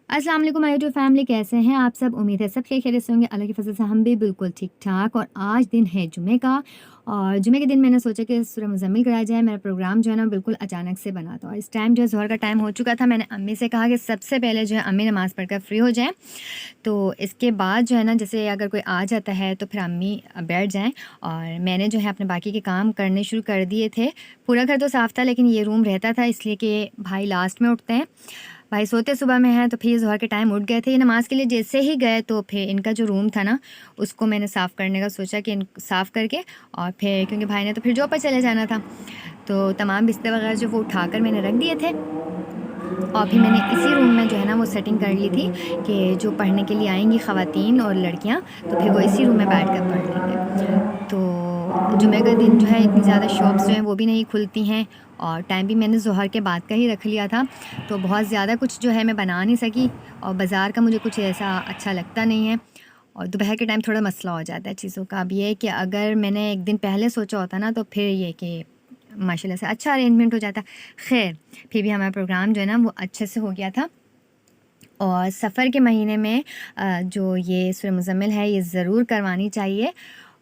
अस्सलाम वालेकुम my YouTube family, कैसे हैं आप सब। उम्मीद है सब खैरियत से होंगे। अल्लाह की फजल से हम भी बिल्कुल ठीक ठाक। और आज दिन है जुमे का, और जुमे के दिन मैंने सोचा कि सूरह मुज़म्मिल कराया जाए। मेरा प्रोग्राम जो है ना बिल्कुल अचानक से बना था, और इस टाइम जो है ज़ोहर का टाइम हो चुका था। मैंने अम्मी से कहा कि सबसे पहले जो है अम्मी नमाज़ पढ़कर फ्री हो जाएँ, तो इसके बाद जो है ना जैसे अगर कोई आ जाता है तो फिर अम्मी बैठ जाएँ। और मैंने जो है अपने बाकी के काम करने शुरू कर दिए थे। पूरा घर तो साफ़ था, लेकिन ये रूम रहता था इसलिए कि भाई लास्ट में उठते हैं। भाई सोते सुबह में हैं, तो फिर ज़ोहर के टाइम उठ गए थे। ये नमाज़ के लिए जैसे ही गए तो फिर इनका जो रूम था ना उसको मैंने साफ़ करने का सोचा कि साफ़ करके, और फिर क्योंकि भाई ने तो फिर जॉब पर चले जाना था, तो तमाम बिस्तर वगैरह जो वो उठाकर मैंने रख दिए थे। और फिर मैंने इसी रूम में जो है ना वो सेटिंग कर ली थी कि जो पढ़ने के लिए आएंगी ख़वातीन और लड़कियां, तो फिर वो इसी रूम में बैठ कर पढ़ लेंगे। तो जुमे का दिन जो है इतनी ज़्यादा शॉप्स जो हैं वो भी नहीं खुलती हैं, और टाइम भी मैंने ज़ोहर के बाद का ही रख लिया था, तो बहुत ज़्यादा कुछ जो है मैं बना नहीं सकी। और बाज़ार का मुझे कुछ ऐसा अच्छा लगता नहीं है, और दोपहर के टाइम थोड़ा मसला हो जाता है चीज़ों का। अब ये है कि अगर मैंने एक दिन पहले सोचा होता ना तो फिर ये कि माशाल्लाह से अच्छा अरेंजमेंट हो जाता। खैर, फिर भी हमारा प्रोग्राम जो है ना वो अच्छे से हो गया था। और सफ़र के महीने में जो ये सूरह मुज़म्मिल है ये ज़रूर करवानी चाहिए।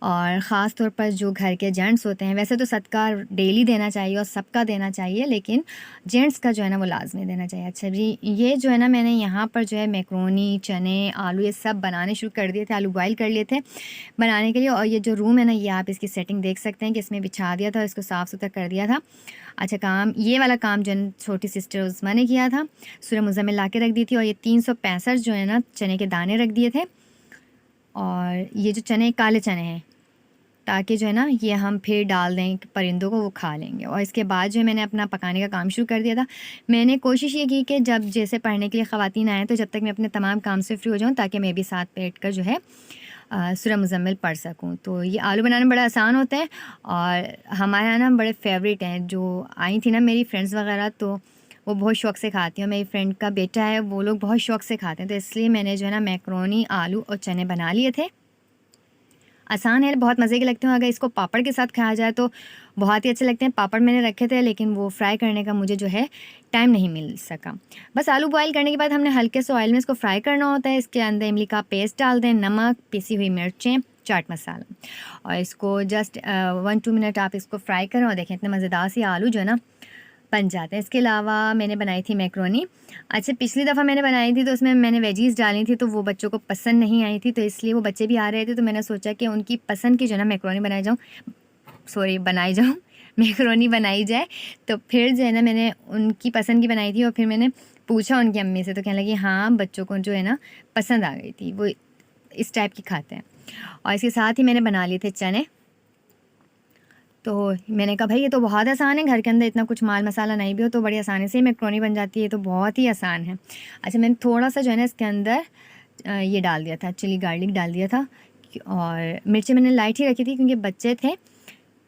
और ख़ास तौर पर जो घर के जेंट्स होते हैं, वैसे तो सदका डेली देना चाहिए और सबका देना चाहिए, लेकिन जेंट्स का जो है ना वो लाज़मी देना चाहिए। अच्छा जी, ये जो है ना मैंने यहाँ पर जो है मैक्रोनी, चने, आलू ये सब बनाने शुरू कर दिए थे। आलू बॉयल कर लिए थे बनाने के लिए। और ये जो रूम है ना ये आप इसकी सेटिंग देख सकते हैं कि इसमें बिछा दिया था, इसको साफ़ सुथरा कर दिया था। अच्छा, काम ये वाला काम जो छोटी सिस्टर उस्मा ने किया था। सूरह मुज़म्मिल ला के रख दी थी, और ये 365 जो है ना चने के दाने रख दिए थे। और ये जो चने काले चने हैं, ताकि जो है ना ये हम फिर डाल दें परिंदों को, वो खा लेंगे। और इसके बाद जो है मैंने अपना पकाने का काम शुरू कर दिया था। मैंने कोशिश ये की कि जब जैसे पढ़ने के लिए ख़वातीन आएँ तो जब तक मैं अपने तमाम काम से फ्री हो जाऊँ, ताकि मैं भी साथ बैठ कर जो है सूरह मुज़म्मिल पढ़ सकूँ। तो ये आलू बनाना बड़ा आसान होता है, और हमारे यहाँ ना बड़े फेवरेट हैं। जो आई थी ना मेरी फ्रेंड्स वगैरह, तो वो बहुत शौक़ से खाती हैं। मेरी फ्रेंड का बेटा है, वो लोग बहुत शौक़ से खाते हैं, तो इसलिए मैंने जो है ना मैक्रोनी, आलू और चने बना लिए थे। आसान है, बहुत मज़े के लगते हैं। अगर इसको पापड़ के साथ खाया जाए तो बहुत ही अच्छे लगते हैं। पापड़ मैंने रखे थे, लेकिन वो फ्राई करने का मुझे जो है टाइम नहीं मिल सका। बस आलू बॉयल करने के बाद हमने हल्के से ऑयल में इसको फ्राई करना होता है। इसके अंदर इमली का पेस्ट डाल दें, नमक, पिसी हुई मिर्चें, चाट मसाला, और इसको जस्ट 1-2 मिनट आप इसको फ्राई करें, और देखें इतने मज़ेदार से आलू जो है ना बन जाते हैं। इसके अलावा मैंने बनाई थी मैक्रोनी। अच्छा, पिछली दफ़ा मैंने बनाई थी तो उसमें मैंने वेजीज़ डाली थी, तो वो बच्चों को पसंद नहीं आई थी, तो इसलिए वो बच्चे भी आ रहे थे, तो मैंने सोचा कि उनकी पसंद की जो है ना मैक्रोनी बनाई जाऊँ मैक्रोनी बनाई जाए। तो फिर जो है ना मैंने उनकी पसंद की बनाई थी, और फिर मैंने पूछा उनकी अम्मी से, तो कहने लगी हाँ, बच्चों को जो है ना पसंद आ गई थी, वो इस टाइप की खाते हैं। और इसके साथ ही मैंने बना लिए थे चने। तो मैंने कहा भाई ये तो बहुत आसान है, घर के अंदर इतना कुछ माल मसाला नहीं भी हो तो बड़ी आसानी से मैक्रोनी बन जाती है, तो बहुत ही आसान है। अच्छा, मैंने थोड़ा सा जो है ना इसके अंदर ये डाल दिया था, चिली गार्लिक डाल दिया था, और मिर्ची मैंने लाइट ही रखी थी क्योंकि बच्चे थे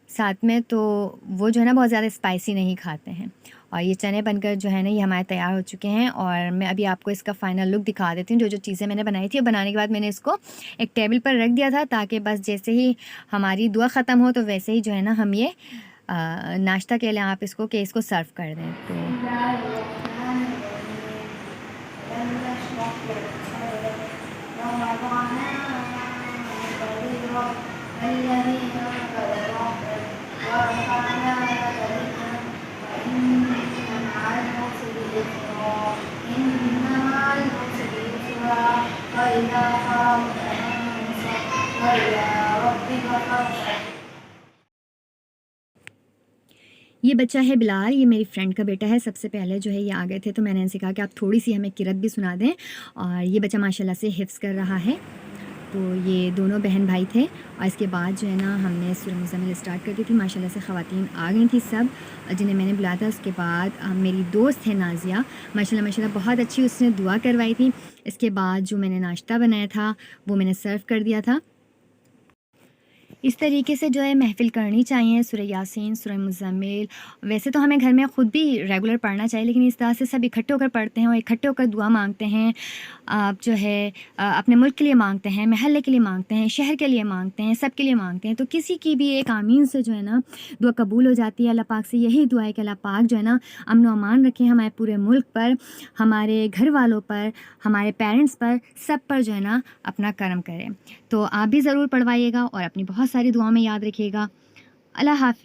साथ में, तो वो जो है ना बहुत ज़्यादा स्पाइसी नहीं खाते हैं। और ये चने बनकर जो है ना ये हमारे तैयार हो चुके हैं, और मैं अभी आपको इसका फ़ाइनल लुक दिखा देती हूँ। जो जो चीज़ें मैंने बनाई थी, और बनाने के बाद मैंने इसको एक टेबल पर रख दिया था, ताकि बस जैसे ही हमारी दुआ ख़त्म हो तो वैसे ही जो है ना हम ये नाश्ता के लिए आप इसको कि इसको सर्व कर दें। तो ये बच्चा है बिलाल, ये मेरी फ्रेंड का बेटा है। सबसे पहले जो है ये आ गए थे, तो मैंने इनसे कहा कि आप थोड़ी सी हमें किरत भी सुना दें। और ये बच्चा माशाल्लाह से हिफ्ज़ कर रहा है। तो ये दोनों बहन भाई थे, और इसके बाद जो है ना हमने सूरह मुज़म्मिल स्टार्ट कर दी थी। माशाल्लाह से ख़वातीन आ गई थी सब, जिन्हें मैंने बुलाया था। उसके बाद मेरी दोस्त है नाज़िया, माशाल्लाह माशाल्लाह बहुत अच्छी उसने दुआ करवाई थी। इसके बाद जो मैंने नाश्ता बनाया था वो मैंने सर्व कर दिया था। इस तरीके से जो है महफ़िल करनी चाहिए, सूरह यासीन, सूरह मुज़म्मिल। वैसे तो हमें घर में ख़ुद भी रेगुलर पढ़ना चाहिए, लेकिन इस तरह से सब इकट्ठे होकर पढ़ते हैं और इकट्ठे होकर दुआ माँगते हैं। आप जो है अपने मुल्क के लिए माँगते हैं, महल्ले के लिए माँगते हैं, शहर के लिए माँगते हैं, सबके लिए माँगते हैं। तो किसी की भी एक आमीन से जो है ना दुआ कबूल हो जाती है। अल्लाह पाक से यही दुआ है कि अल्लाह पाक जो है ना अमन व अमान रखें हमारे पूरे मुल्क पर, हमारे घर वालों पर, हमारे पेरेंट्स पर, सब पर जो है ना अपना करम करें। तो आप भी ज़रूर पढ़वाइएगा और अपनी बहुत सारी दुआओं में याद रखिएगा। अल्लाह हाफ़िज़।